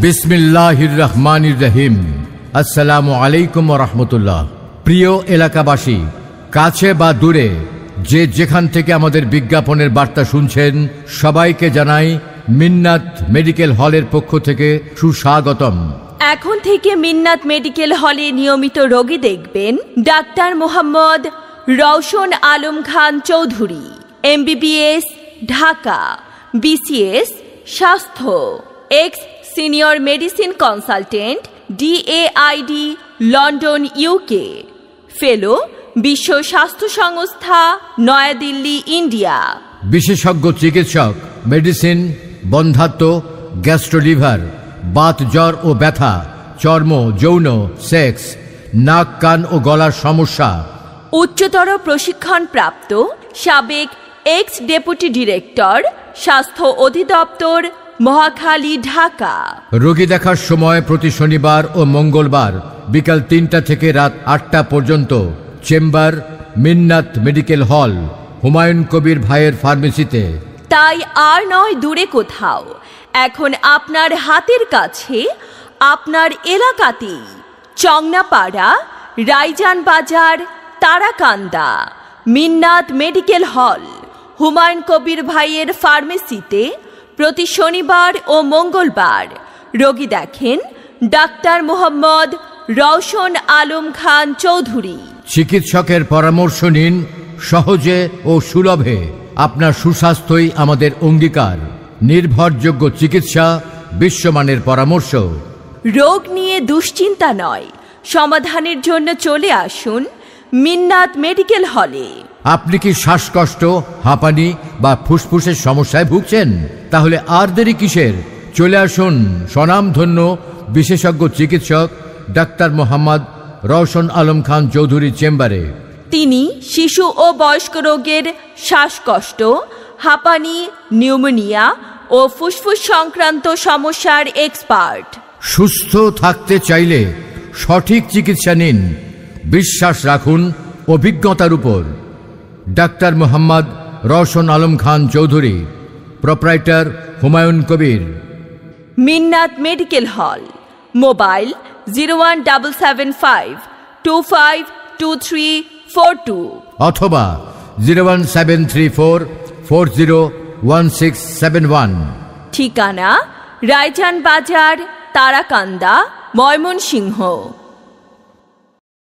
বিসমিল্লাহির রহমানির রহিম। আসসালামু আলাইকুম ওয়া রাহমাতুল্লাহ। প্রিয় এলাকাবাসী, কাছে বা দূরে যে যেখান থেকে আমাদের বিজ্ঞাপনের বার্তা শুনছেন, সবাইকে জানাই মিন্নাত মেডিকেল হলের পক্ষ থেকে সুস্বাগতম। এখন থেকে মিন্নাত মেডিকেল হলে নিয়মিত রোগী দেখবেন doctor Mohammad Rowshan Alam Khan Chowdhury, MBBS Dhaka, BCS স্বাস্থ্য, x senior medicine consultant, DAID London UK, ফেলো বিশ্ব স্বাস্থ্য সংস্থা নয়াদিল্লি ইন্ডিয়া। বিশেষজ্ঞ চিকিৎসক, মেডিসিন, বন্ধ্যাত্ব, গ্যাস্ট্রোলিভার, বাত জ্বর ও ব্যথা, চর্ম, যৌন, সেক্স, নাক কান ও গলার সমস্যা। উচ্চতর প্রশিক্ষণ প্রাপ্ত সাবেক এক্স ডেপুটি ডিরেক্টর, স্বাস্থ্য অধিদপ্তর, মহাখালী, ঢাকা। রোগী দেখার সময় প্রতি শনিবার ও মঙ্গলবার বিকাল 3টা থেকে রাত 8টা পর্যন্ত। Chamber Minnat medical hall, Humayun Kabir ভাইয়ের ফার্মেসিতে। তাই আর নয় দূরে কোথাও, এখন আপনার হাতের কাছে, আপনার এলাকাতেই। চংনাপাড়া, রাইজান বাজার, তারাকান্দা, মিন্নাত মেডিকেল হল, হুমায়ুন কবির ভাইয়ের ফার্মেসিতে প্রতি শনিবার ও মঙ্গলবার রোগী দেখেন ডাক্তার মোহাম্মদ রওশন আলম খান চৌধুরী। চিকিৎসকের পরামর্শ নিন সহজে ও সুলভে। আপনার সুস্বাস্থ্যই আমাদের অঙ্গীকার। নির্ভরযোগ্য চিকিৎসা, বিশ্বমানের পরামর্শ। রোগ নিয়ে দুশ্চিন্তা নয়, সমাধানের জন্য চলে আসুন মিন্নাত মেডিকেল হলে। আপনি কি শ্বাসকষ্ট, হাঁপানি বা ফুসফুসের সমস্যায় ভুগছেন? তাহলে আর দেরি কিসের? চলে আসুন স্বনামধন্য বিশেষজ্ঞ চিকিৎসক ডাক্তার মোহাম্মদ রওশন আলম খান চৌধুরী চেম্বারে। তিনি শিশু ও বয়স্ক রোগের শ্বাসকষ্ট, হাঁপানি, নিউমোনিয়া ও ফুসফুস সংক্রান্ত সমস্যার এক্সপার্ট। সুস্থ থাকতে চাইলে সঠিক চিকিৎসা নিন, বিশ্বাস রাখুন অভিজ্ঞতার উপর। Doctor Mohammad Rowshan Alam Khan Chowdhury, proprietor Humayun Kabir. Minnat medical hall, mobile 01755252342 অথবা 01734401671। ঠিকানা রাইজান বাজার, তারাকান্দা, ময়মনসিংহ।